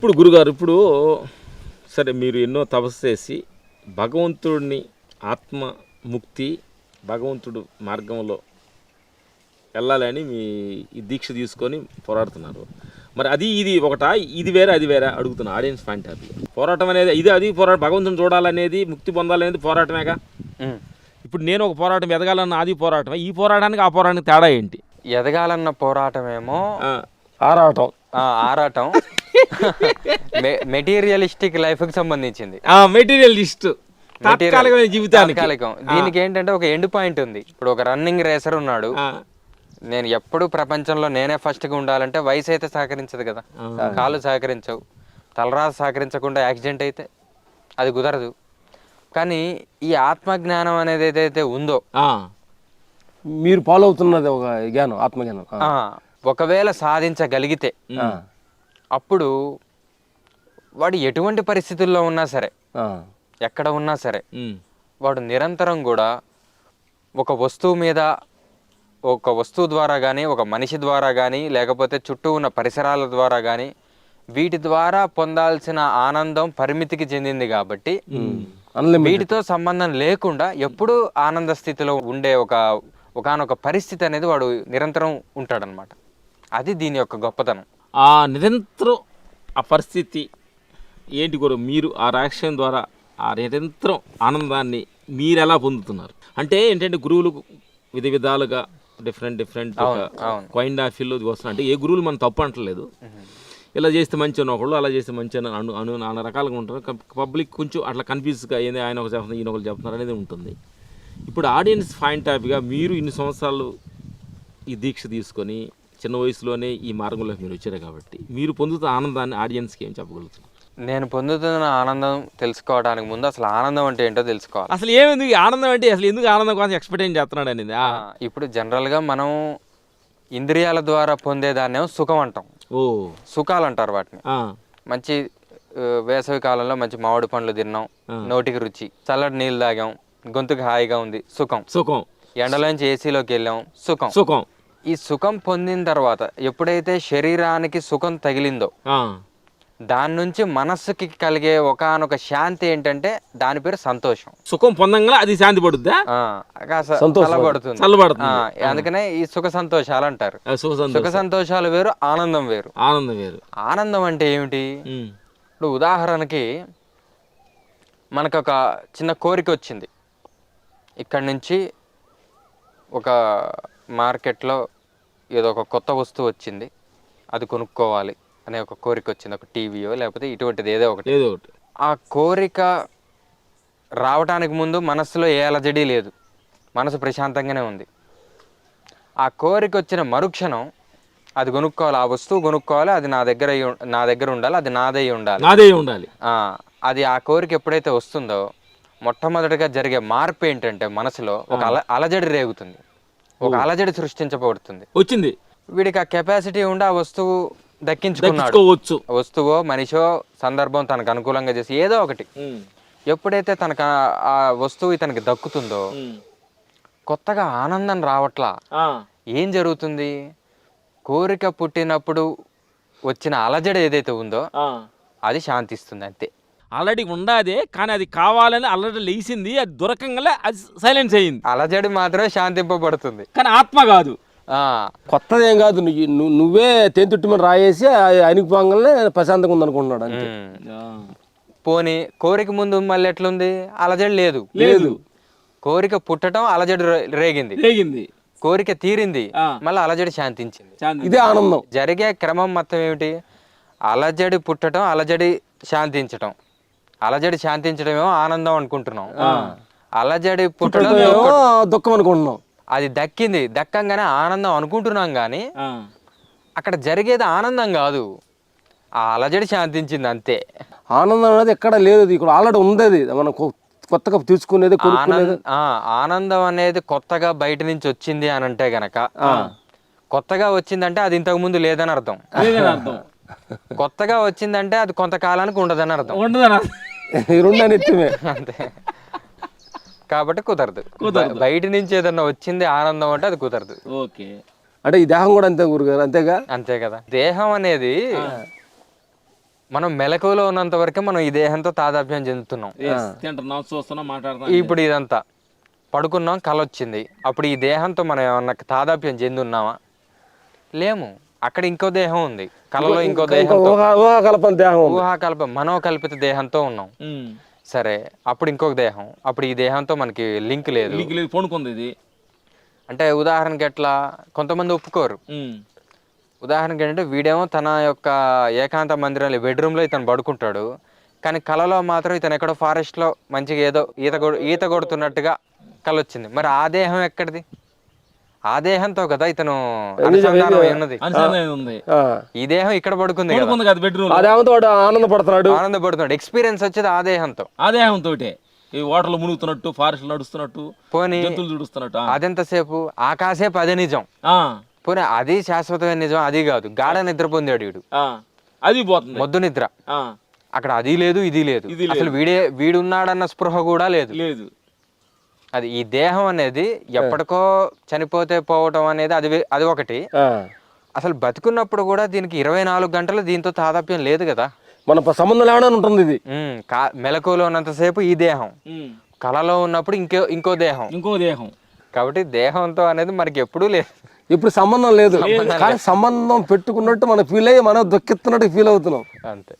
ఇప్పుడు గురుగారు సరే మీరు ఎన్నో తపస్సు చేసి భగవంతుడిని ఆత్మముక్తి భగవంతుడు మార్గంలో వెళ్ళాలని మీ ఈ దీక్ష తీసుకొని పోరాడుతున్నారు. మరి అది ఇది ఒకటా, ఇది వేరే అది వేరే అడుగుతున్నా ఆడియన్స్ పాయింట్ ఆఫ్ వ్యూ. పోరాటం అనేది అది పోరాటం, భగవంతుని చూడాలనేది ముక్తి పొందాలనేది పోరాటమేగా. ఇప్పుడు నేను ఒక పోరాటం ఎదగాలన్న అది పోరాటమే, ఈ పోరాటానికి ఆ పోరాటానికి తేడా ఏంటి? ఎదగాలన్న పోరాటమేమో ఆరాటం మెటీరియలిస్టిక్ లైఫ్ కి సంబంధించింది. మెటీరియలిస్ట్ తాత్కాలికం. దీనికి ఏంటంటే ఒక ఎండ్ పాయింట్ ఉంది. ఇప్పుడు ఒక రన్నింగ్ రేసర్ ఉన్నాడు, నేను ఎప్పుడు ప్రపంచంలో నేనే ఫస్ట్ గా ఉండాలంటే వయసు అయితే సహకరించదు కదా, కాళ్ళు సహకరించవు, తలరాత సహకరించకుండా యాక్సిడెంట్ అయితే అది కుదరదు. కానీ ఈ ఆత్మజ్ఞానం అనేది ఏదైతే ఉందో మీరు ఫాలో అవుతున్నది ఒక జ్ఞానం, ఆత్మజ్ఞానం. ఒకవేళ సాధించగలిగితే అప్పుడు వాడు ఎటువంటి పరిస్థితుల్లో ఉన్నా సరే, ఎక్కడ ఉన్నా సరే, వాడు నిరంతరం కూడా ఒక వస్తువు మీద, ఒక వస్తువు ద్వారా కానీ, ఒక మనిషి ద్వారా కానీ, లేకపోతే చుట్టూ ఉన్న పరిసరాల ద్వారా కానీ, వీటి ద్వారా పొందాల్సిన ఆనందం పరిమితికి చెందింది కాబట్టి వీటితో సంబంధం లేకుండా ఎప్పుడూ ఆనంద స్థితిలో ఉండే ఒకానొక పరిస్థితి అనేది వాడు నిరంతరం ఉంటాడనమాట. అది దీని యొక్క గొప్పతనం. ఆ నిరంతరం ఆ పరిస్థితి ఏంటి గురు? మీరు ఆ రాక్షన్ ద్వారా ఆ నిరంతరం ఆనందాన్ని మీరు ఎలా పొందుతున్నారు? అంటే ఏంటంటే గురువులు విధాలుగా డిఫరెంట్ కైండ్ ఆఫ్ ఫీల్ వస్తున్నారు. అంటే ఏ గురువులు మనం తప్పు అంటలేదు, ఇలా చేస్తే మంచి అని ఒకళ్ళు, అలా చేస్తే మంచి అని నానా రకాలుగా ఉంటారు. పబ్లిక్ కొంచెం అట్లా కన్ఫ్యూజ్గా ఏంది ఆయన ఒక చెప్తున్నారు ఈయన ఒకరు చెప్తున్నారు అనేది ఉంటుంది. ఇప్పుడు ఆడియన్స్ పాయింట్ ఆఫ్ వ్యూగా మీరు ఇన్ని సంవత్సరాలు ఈ దీక్ష తీసుకొని చిన్న వయసులోనే ఈ మార్గంలోకి మీరు వచ్చారు కాబట్టి మీరు పొందుతున్న ఆనందాన్ని ఆడియన్స్కి ఏం చెప్పగలుగుతున్నారు? నేను పొందుతున్న ఆనందం తెలుసుకోవడానికి ముందు అసలు ఆనందం అంటే ఏంటో తెలుసుకోవాలి. అసలు ఏమింది ఆనందం అంటే, అసలు ఎందుకు ఆనందం కోసం ఎక్స్పెక్ట్ చేస్తున్నాడు అనేది. ఇప్పుడు జనరల్గా మనం ఇంద్రియాల ద్వారా పొందేదాన్నేమో సుఖం అంటాం. సుఖాలు అంటారు వాటిని. మంచి వేసవి కాలంలో మంచి మామిడి పండ్లు తిన్నాం, నోటికి రుచి, చల్లటి నీళ్ళు తాగాం, గొంతుకు హాయిగా ఉంది, సుఖం. ఎండలోంచి ఏసీలోకి వెళ్ళాం, సుఖం. ఈ సుఖం పొందిన తర్వాత ఎప్పుడైతే శరీరానికి సుఖం తగిలిందో దాని నుంచి మనస్సుకి కలిగే ఒకానొక శాంతి ఏంటంటే దాని పేరు సంతోషం. సుఖం పొందంగా అది శాంతి పడుద్దా, చల్లబడుతుంది. అందుకనే ఈ సుఖ సంతోషాలు అంటారు. సుఖ సంతోషాలు వేరు, ఆనందం వేరు. ఆనందం అంటే ఏమిటి? ఇప్పుడు ఉదాహరణకి మనకు ఒక చిన్న కోరిక వచ్చింది, ఇక్కడి నుంచి ఒక మార్కెట్లో ఏదో ఒక కొత్త వస్తువు వచ్చింది, అది కొనుక్కోవాలి అనే ఒక కోరిక వచ్చింది, ఒక టీవీయో లేకపోతే ఇటువంటిది ఏదో ఒకటి. ఆ కోరిక రావటానికి ముందు మనసులో ఏ అలజడి లేదు, మనసు ప్రశాంతంగానే ఉంది. ఆ కోరిక వచ్చిన మరుక్షణం అది కొనుక్కోవాలి, ఆ వస్తువు కొనుక్కోవాలి, అది నా దగ్గర ఉండాలి, అది నాదే ఉండాలి. అది ఆ కోరిక ఎప్పుడైతే వస్తుందో మొట్టమొదటిగా జరిగే మార్పు ఏంటంటే మనసులో ఒక అలజడి రేగుతుంది, ఒక అలజడి సృష్టించబడుతుంది. వచ్చింది వీడికి ఆ కెపాసిటీ ఉండి ఆ వస్తువు దక్కించుకున్నాడు. వస్తువో మనిషో సందర్భం తనకు అనుకూలంగా చేసి ఏదో ఒకటి, ఎప్పుడైతే తనకు ఆ వస్తువు ఇతనికి దక్కుతుందో కొత్తగా ఆనందం రావట్లా. ఏం జరుగుతుంది? కోరిక పుట్టినప్పుడు వచ్చిన అలజడి ఏదైతే ఉందో అది శాంతిస్తుంది, అంతే. ఆల్రెడీ ఉండాదే, కానీ అది కావాలని అలజడి లేచింది, అది దొరకంగానే అది సైలెన్స్ అయ్యింది. అలజడి మాత్రమే శాంతింపబడుతుంది, కానీ ఆత్మ కాదు. కొత్తది ఏం కాదు, నువ్వే తేనెతుట్టిమని రాయేసి అనిగిపోగానే ప్రశాంతంగా ఉంది అనుకుంటున్నాడు అంతే. పోనీ కోరిక ముందు మళ్ళీ ఎట్లుంది? అలజడి లేదు. కోరిక పుట్టడం, అలజడి రేగింది, కోరిక తీరింది, మళ్ళీ అలజడి శాంతించింది. ఇదే ఆనందం. జరిగే క్రమం మొత్తం ఏమిటి? అలజడి పుట్టడం, అలజడి శాంతించటం. అలజడి శాంతించడమేమో ఆనందం అనుకుంటున్నాం, అలజడి పుట్టడం దుఃఖం అనుకుంటున్నాం. అది దక్కంగానే ఆనందం అనుకుంటున్నాం, కానీ అక్కడ జరిగేది ఆనందం కాదు, ఆ అలజడి శాంతించింది, అంతే. ఆనందం అనేది ఎక్కడ లేదు, ఇక్కడ ఆల్రెడీ ఉంది. మనం కొత్తగా తీసుకునేది ఆనందం అనేది కొత్తగా బయట నుంచి వచ్చింది అని అంటే గనక, కొత్తగా వచ్చిందంటే అది ఇంతకు ముందు లేదని అర్థం. కొత్తగా వచ్చిందంటే అది కొంతకాలానికి ఉండదని అర్థం. అంతే. కాబట్టి కుదరదు. బయట నుంచి ఏదన్నా వచ్చింది ఆనందం అంటే అది కుదరదు. అంటే ఈ దేహం కూడా అంతే గురుగారు, అంతేగా? అంతే కదా. దేహం అనేది మనం మెలకువలో ఉన్నంత వరకే మనం ఈ దేహంతో తాదాప్యం చెందుతున్నాం. తింటున్నాం, చూస్తున్నాం, మాట్లాడుతున్నాం. ఇప్పుడు ఇదంతా పడుకున్నాం, కల వచ్చింది, అప్పుడు ఈ దేహంతో మనం ఏమన్నా తాదాప్యం చెంది ఉన్నామా? లేము. అక్కడ ఇంకో దేహం ఉంది, కలలో ఇంకో దేహం, ఊహాకల్ప మనోకల్పిత దేహంతో ఉన్నాం. సరే, అప్పుడు ఇంకొక దేహం, అప్పుడు ఈ దేహంతో మనకి లింక్ లేదు, పండుకుంది ఇది. అంటే ఉదాహరణకి ఎట్లా, కొంతమంది ఒప్పుకోరు. ఉదాహరణకి ఏంటంటే వీడేమో తన యొక్క ఏకాంత మందిరంలో బెడ్రూమ్లో ఇతను పడుకుంటాడు, కానీ కలలో మాత్రం ఇతను ఎక్కడో ఫారెస్ట్లో మంచిగా ఏదో ఈత కొడుతున్నట్టుగా కల వచ్చింది. మరి ఆ దేహం ఎక్కడిది? ఆ దేహంతో కదా ఇతను అనుసంధానం ఉన్నది. ఈ దేహం ఇక్కడ పడుకుంది, ఆనందపడుతున్నాడు. ఎక్స్పీరియన్స్ వచ్చేది ఆ దేహంతో. ఈ వాటర్లో మునుగుతున్నట్టు, ఫారెస్ట్ నడుస్తున్నట్టు, పోనీ జంతువులు చూడుస్తున్నట్టు. అదెంతసేపు? ఆకాసేపు అదే నిజం. పోనీ అది శాశ్వతమైన నిజం, అది కాదు. గాఢ నిద్ర పొందాడు వీడు, అది పోతుంది, మొద్దు నిద్ర. అక్కడ అది లేదు, ఇది లేదు, అసలు వీడున్నాడన్న స్పృహ కూడా లేదు. అది ఈ దేహం అనేది ఎప్పటికో చనిపోతే పోవటం అనేది అది ఒకటి. అసలు బతుకున్నప్పుడు కూడా దీనికి 24 గంటలు దీంతో తాదాప్యం లేదు కదా, మన సంబంధం లేకుండా ఉంటుంది ఇది. మెలకువలో ఉన్నంతసేపు ఈ దేహం, కళలో ఉన్నప్పుడు ఇంకో దేహం. కాబట్టి దేహంతో అనేది మనకి ఎప్పుడూ లేదు, ఇప్పుడు సంబంధం లేదు. కానీ సంబంధం పెట్టుకున్నట్టు మనం ఫీల్ అయ్యి మనం దుఃఖిస్తున్నట్టు ఫీల్ అవుతున్నాం అంతే.